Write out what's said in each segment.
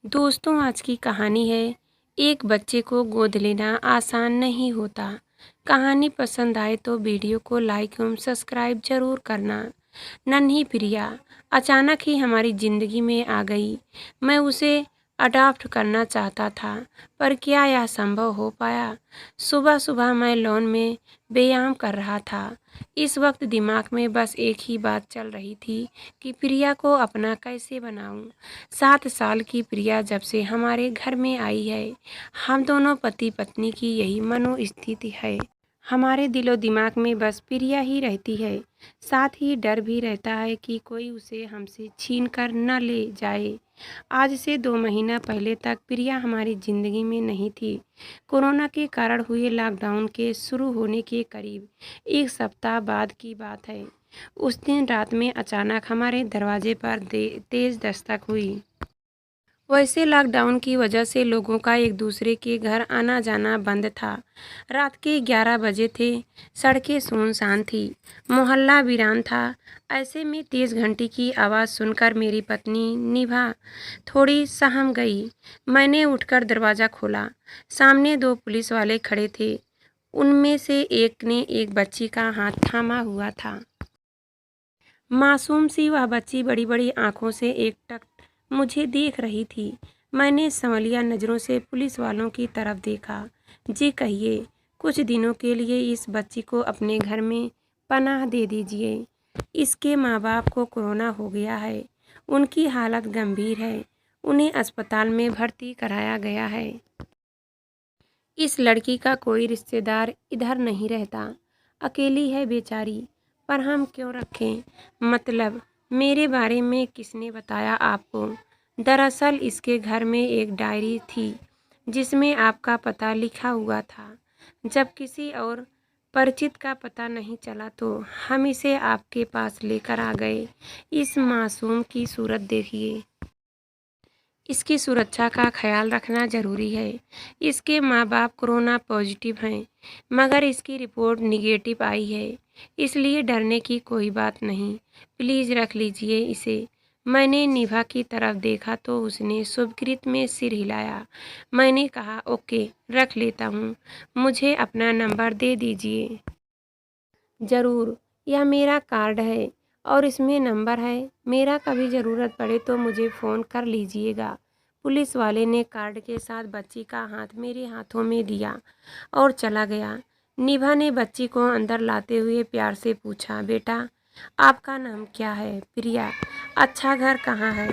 दोस्तों, आज की कहानी है एक बच्चे को गोद लेना आसान नहीं होता। कहानी पसंद आए तो वीडियो को लाइक एवं सब्सक्राइब जरूर करना। नन्ही प्रिया अचानक ही हमारी ज़िंदगी में आ गई। मैं उसे अडॉप्ट करना चाहता था, पर क्या यह संभव हो पाया? सुबह सुबह मैं लॉन में व्यायाम कर रहा था। इस वक्त दिमाग में बस एक ही बात चल रही थी कि प्रिया को अपना कैसे बनाऊं। 7 साल की प्रिया जब से हमारे घर में आई है, हम दोनों पति पत्नी की यही मनोस्थिति है। हमारे दिलो दिमाग में बस प्रिया ही रहती है। साथ ही डर भी रहता है कि कोई उसे हमसे छीन कर न ले जाए। आज से 2 महीना पहले तक प्रिया हमारी ज़िंदगी में नहीं थी। कोरोना के कारण हुए लॉकडाउन के शुरू होने के करीब 1 सप्ताह बाद की बात है। उस दिन रात में अचानक हमारे दरवाजे पर तेज दस्तक हुई। वैसे लॉकडाउन की वजह से लोगों का एक दूसरे के घर आना जाना बंद था। रात के 11 बजे थे। सड़कें सुनसान थी, मोहल्ला वीरान था। ऐसे में तेज घंटी की आवाज़ सुनकर मेरी पत्नी निभा थोड़ी सहम गई। मैंने उठकर दरवाज़ा खोला। सामने 2 पुलिस वाले खड़े थे। उनमें से एक ने एक बच्ची का हाथ थामा हुआ था। मासूम सी वह बच्ची बड़ी बड़ी आंखों से एकटक मुझे देख रही थी। मैंने संवलिया नज़रों से पुलिस वालों की तरफ देखा। जी कहिए, कुछ दिनों के लिए इस बच्ची को अपने घर में पनाह दे दीजिए। इसके माँ बाप को कोरोना हो गया है। उनकी हालत गंभीर है। उन्हें अस्पताल में भर्ती कराया गया है। इस लड़की का कोई रिश्तेदार इधर नहीं रहता। अकेली है बेचारी। पर हम क्यों रखें? मतलब, मेरे बारे में किसने बताया आपको? दरअसल इसके घर में एक डायरी थी जिसमें आपका पता लिखा हुआ था। जब किसी और परिचित का पता नहीं चला तो हम इसे आपके पास लेकर आ गए। इस मासूम की सूरत देखिए। इसकी सुरक्षा का ख्याल रखना ज़रूरी है। इसके माँ बाप कोरोना पॉजिटिव हैं, मगर इसकी रिपोर्ट निगेटिव आई है, इसलिए डरने की कोई बात नहीं। प्लीज़ रख लीजिए इसे। मैंने निभा की तरफ देखा तो उसने शुभकृत में सिर हिलाया। मैंने कहा, ओके, रख लेता हूँ। मुझे अपना नंबर दे दीजिए। ज़रूर, यह मेरा कार्ड है और इसमें नंबर है। मेरा कभी ज़रूरत पड़े तो मुझे फ़ोन कर लीजिएगा। पुलिस वाले ने कार्ड के साथ बच्ची का हाथ मेरे हाथों में दिया और चला गया। निभा ने बच्ची को अंदर लाते हुए प्यार से पूछा, बेटा, आपका नाम क्या है? प्रिया। अच्छा, घर कहाँ है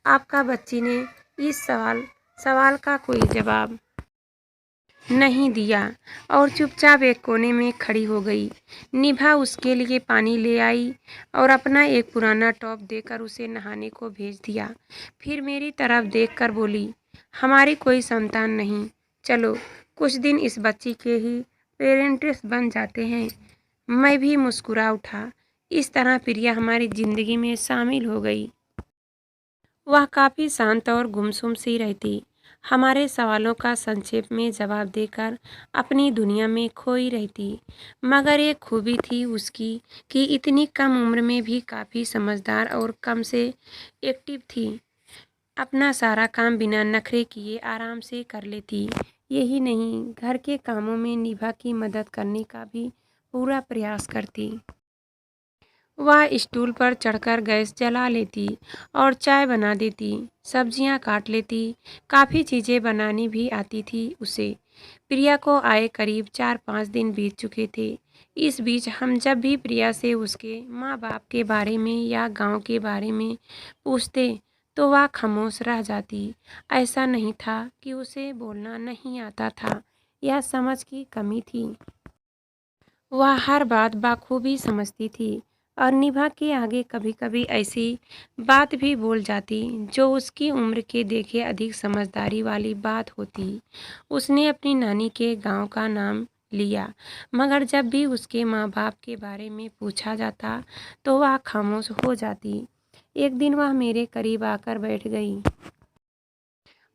आपका? बच्ची ने इस सवाल का कोई जवाब नहीं दिया और चुपचाप एक कोने में खड़ी हो गई। निभा उसके लिए पानी ले आई और अपना एक पुराना टॉप देकर उसे नहाने को भेज दिया। फिर मेरी तरफ देखकर बोली, हमारी कोई संतान नहीं, चलो कुछ दिन इस बच्ची के ही पेरेंट्स बन जाते हैं। मैं भी मुस्कुरा उठा। इस तरह प्रिया हमारी ज़िंदगी में शामिल हो गई। वह काफ़ी शांत और गुमसुम सी रहती, हमारे सवालों का संक्षेप में जवाब देकर अपनी दुनिया में खोई रहती। मगर एक खूबी थी उसकी कि इतनी कम उम्र में भी काफ़ी समझदार और कम से एक्टिव थी। अपना सारा काम बिना नखरे किए आराम से कर लेती। यही नहीं, घर के कामों में निभा की मदद करने का भी पूरा प्रयास करती। वह स्टूल पर चढ़कर गैस जला लेती और चाय बना देती, सब्जियां काट लेती। काफ़ी चीज़ें बनानी भी आती थी उसे। प्रिया को आए करीब 4-5 दिन बीत चुके थे। इस बीच हम जब भी प्रिया से उसके माँ बाप के बारे में या गांव के बारे में पूछते तो वह खामोश रह जाती। ऐसा नहीं था कि उसे बोलना नहीं आता था या समझ की कमी थी। वह हर बात बाखूबी समझती थी और निभा के आगे कभी-कभी ऐसी बात भी बोल जाती जो उसकी उम्र के देखे अधिक समझदारी वाली बात होती। उसने अपनी नानी के गांव का नाम लिया, मगर जब भी उसके माँ बाप के बारे में पूछा जाता तो वह खामोश हो जाती। एक दिन वह मेरे करीब आकर बैठ गई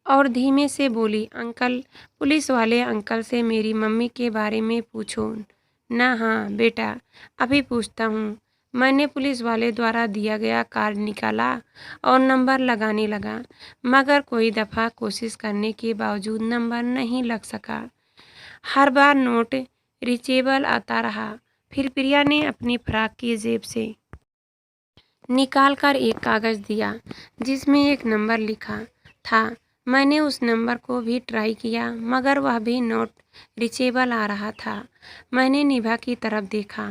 और धीमे से बोली, अंकल, पुलिस वाले अंकल से मेरी मम्मी के बारे में पूछो ना। हाँ बेटा, अभी पूछता हूँ। मैंने पुलिस वाले द्वारा दिया गया कार्ड निकाला और नंबर लगाने लगा, मगर कोई दफ़ा कोशिश करने के बावजूद नंबर नहीं लग सका। हर बार नोट रीचेबल आता रहा। फिर प्रिया ने अपनी फ्रॉक की जेब से निकालकर एक कागज़ दिया जिसमें एक नंबर लिखा था। मैंने उस नंबर को भी ट्राई किया, मगर वह भी नोट रीचेबल आ रहा था। मैंने निभा की तरफ देखा।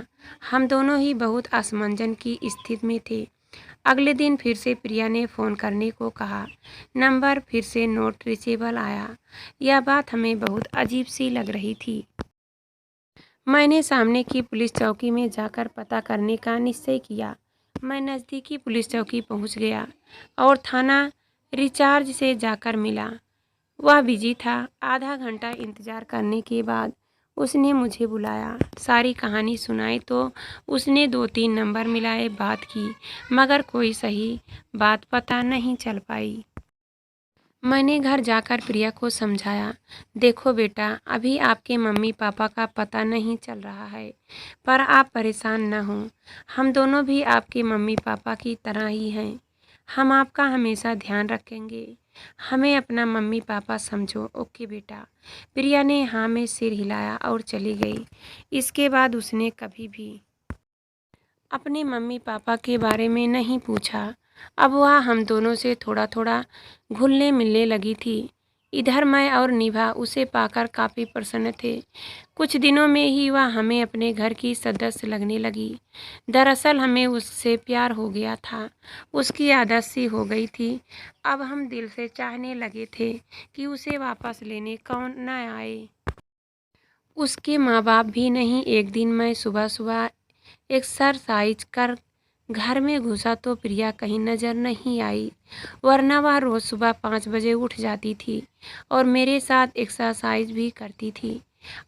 हम दोनों ही बहुत असमंजस की स्थिति में थे। अगले दिन फिर से प्रिया ने फ़ोन करने को कहा। नंबर फिर से नोट रीचेबल आया। यह बात हमें बहुत अजीब सी लग रही थी। मैंने सामने की पुलिस चौकी में जाकर पता करने का निश्चय किया। मैं नज़दीकी पुलिस चौकी पहुंच गया और थाना रिचार्ज से जाकर मिला। वह बिजी था। आधा घंटा इंतज़ार करने के बाद उसने मुझे बुलाया, सारी कहानी सुनाई तो उसने 2-3 नंबर मिलाए, बात की, मगर कोई सही बात पता नहीं चल पाई। मैंने घर जाकर प्रिया को समझाया, देखो बेटा, अभी आपके मम्मी पापा का पता नहीं चल रहा है, पर आप परेशान न हों। हम दोनों भी आपके मम्मी पापा की तरह ही हैं। हम आपका हमेशा ध्यान रखेंगे। हमें अपना मम्मी पापा समझो, ओके बेटा। प्रिया ने हाँ में सिर हिलाया और चली गई। इसके बाद उसने कभी भी अपने मम्मी पापा के बारे में नहीं पूछा। अब वह हम दोनों से थोड़ा थोड़ा घुलने मिलने लगी थी। इधर मैं और निभा उसे पाकर काफ़ी प्रसन्न थे। कुछ दिनों में ही वह हमें अपने घर की सदस्य लगने लगी। दरअसल हमें उससे प्यार हो गया था। उसकी आदत सी हो गई थी। अब हम दिल से चाहने लगे थे कि उसे वापस लेने कौन न आए। उसके माँ बाप भी नहीं। एक दिन मैं सुबह सुबह एक्सरसाइज कर घर में घुसा तो प्रिया कहीं नज़र नहीं आई, वरना वह रोज़ सुबह 5 बजे उठ जाती थी और मेरे साथ एक्सरसाइज भी करती थी।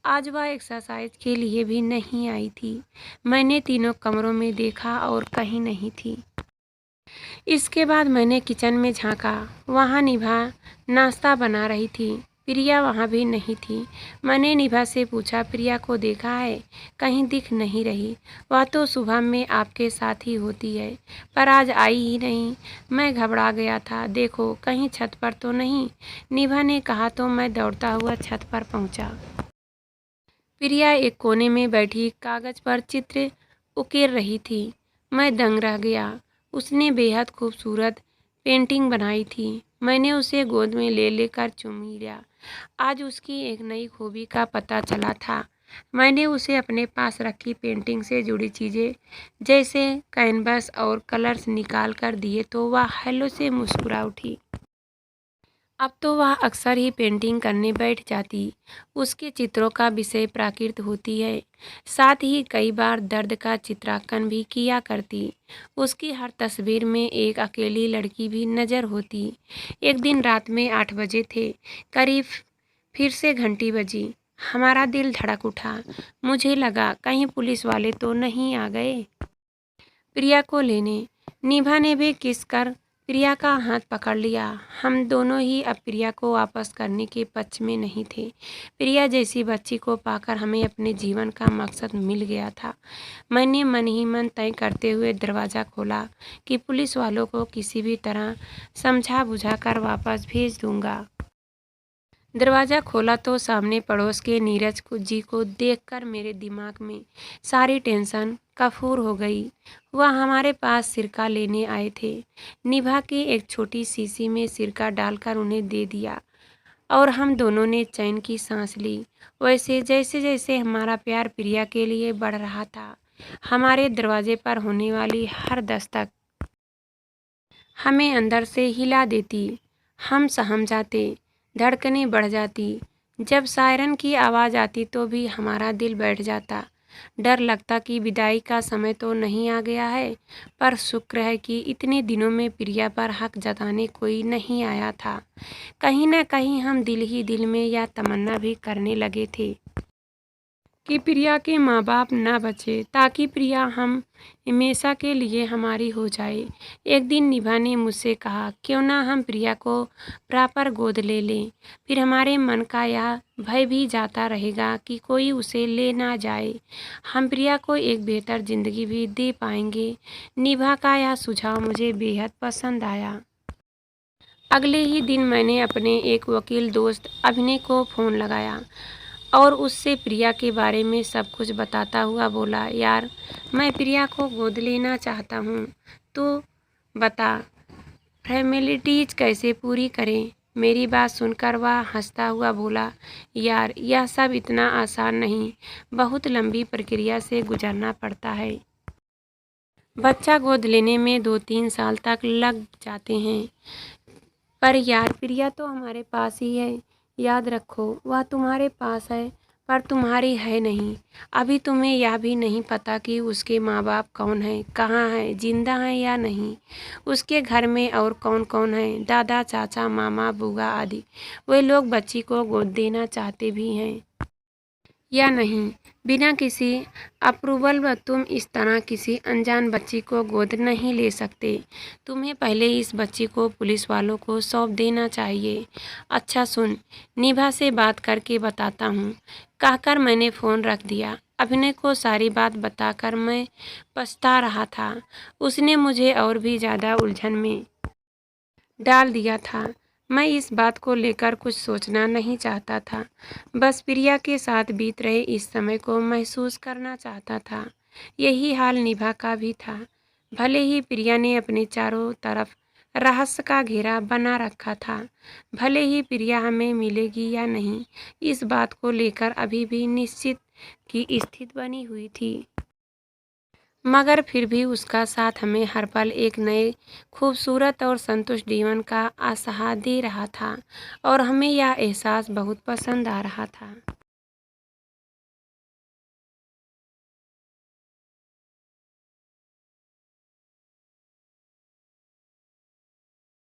आज वह एक्सरसाइज के लिए भी नहीं आई थी। मैंने तीनों कमरों में देखा और कहीं नहीं थी। इसके बाद मैंने किचन में झांका। वहाँ निभा नाश्ता बना रही थी। प्रिया वहाँ भी नहीं थी। मैंने निभा से पूछा, प्रिया को देखा है? कहीं दिख नहीं रही। वह तो सुबह में आपके साथ ही होती है, पर आज आई ही नहीं। मैं घबरा गया था। देखो कहीं छत पर तो नहीं? निभा ने कहा तो मैं दौड़ता हुआ छत पर पहुँचा। प्रिया एक कोने में बैठी कागज़ पर चित्र उकेर रही थी। मैं दंग रह गया। उसने बेहद खूबसूरत पेंटिंग बनाई थी। मैंने उसे गोद में ले लेकर चूम लिया। आज उसकी एक नई खूबी का पता चला था। मैंने उसे अपने पास रखी पेंटिंग से जुड़ी चीज़ें जैसे कैनवस और कलर्स निकाल कर दिए तो वह हेलो से मुस्कुरा उठी। अब तो वह अक्सर ही पेंटिंग करने बैठ जाती। उसके चित्रों का विषय प्राकृत होती है, साथ ही कई बार दर्द का चित्रांकन भी किया करती। उसकी हर तस्वीर में एक अकेली लड़की भी नज़र होती। एक दिन रात में 8 बजे थे करीब, फिर से घंटी बजी। हमारा दिल धड़क उठा। मुझे लगा कहीं पुलिस वाले तो नहीं आ गए प्रिया को लेने। निभा ने भी किस कर प्रिया का हाथ पकड़ लिया। हम दोनों ही अब प्रिया को वापस करने के पक्ष में नहीं थे। प्रिया जैसी बच्ची को पाकर हमें अपने जीवन का मकसद मिल गया था। मैंने मन ही मन तय करते हुए दरवाज़ा खोला कि पुलिस वालों को किसी भी तरह समझा बुझा कर वापस भेज दूंगा। दरवाज़ा खोला तो सामने पड़ोस के नीरज जी को देखकर मेरे दिमाग में सारी टेंशन कफूर हो गई। वह हमारे पास सिरका लेने आए थे। निभा की एक छोटी शीशी में सिरका डालकर उन्हें दे दिया और हम दोनों ने चैन की सांस ली। वैसे जैसे जैसे हमारा प्यार प्रिया के लिए बढ़ रहा था, हमारे दरवाजे पर होने वाली हर दस्तक हमें अंदर से हिला देती। हम सहम जाते, धड़कनें बढ़ जाती। जब सायरन की आवाज़ आती तो भी हमारा दिल बैठ जाता। डर लगता कि विदाई का समय तो नहीं आ गया है, पर शुक्र है कि इतने दिनों में प्रिया पर हक जताने कोई नहीं आया था। कहीं न कहीं हम दिल ही दिल में यह तमन्ना भी करने लगे थे कि प्रिया के माँ बाप न बचे, ताकि प्रिया हम हमेशा के लिए हमारी हो जाए। एक दिन निभा ने मुझसे कहा, क्यों ना हम प्रिया को प्रॉपर गोद ले लें, फिर हमारे मन का यह भय भी जाता रहेगा कि कोई उसे ले ना जाए। हम प्रिया को एक बेहतर जिंदगी भी दे पाएंगे। निभा का यह सुझाव मुझे बेहद पसंद आया। अगले ही दिन मैंने अपने एक वकील दोस्त अभिनय को फ़ोन लगाया और उससे प्रिया के बारे में सब कुछ बताता हुआ बोला, यार मैं प्रिया को गोद लेना चाहता हूँ, तो बता फॉर्मेलिटीज कैसे पूरी करें। मेरी बात सुनकर वह हंसता हुआ बोला, यार यह सब इतना आसान नहीं, बहुत लंबी प्रक्रिया से गुजरना पड़ता है। बच्चा गोद लेने में 2-3 साल तक लग जाते हैं। पर यार प्रिया तो हमारे पास ही है, याद रखो वह तुम्हारे पास है पर तुम्हारी है नहीं। अभी तुम्हें यह भी नहीं पता कि उसके माँ बाप कौन हैं, कहाँ हैं, जिंदा हैं या नहीं। उसके घर में और कौन कौन है, दादा, चाचा, मामा, बुआ आदि। वे लोग बच्ची को गोद देना चाहते भी हैं या नहीं। बिना किसी अप्रूवल व तुम इस तरह किसी अनजान बच्ची को गोद नहीं ले सकते। तुम्हें पहले इस बच्ची को पुलिस वालों को सौंप देना चाहिए। अच्छा सुन, निभा से बात करके बताता हूँ, कहकर मैंने फ़ोन रख दिया। अभिनय को सारी बात बताकर मैं पछता रहा था। उसने मुझे और भी ज़्यादा उलझन में डाल दिया था। मैं इस बात को लेकर कुछ सोचना नहीं चाहता था, बस प्रिया के साथ बीत रहे इस समय को महसूस करना चाहता था। यही हाल निभा का भी था। भले ही प्रिया ने अपने चारों तरफ रहस्य का घेरा बना रखा था, भले ही प्रिया हमें मिलेगी या नहीं, इस बात को लेकर अभी भी निश्चित की स्थिति बनी हुई थी। मगर फिर भी उसका साथ हमें हर पल एक नए खूबसूरत और संतुष्ट जीवन का आसाह दे रहा था और हमें यह एहसास बहुत पसंद आ रहा था।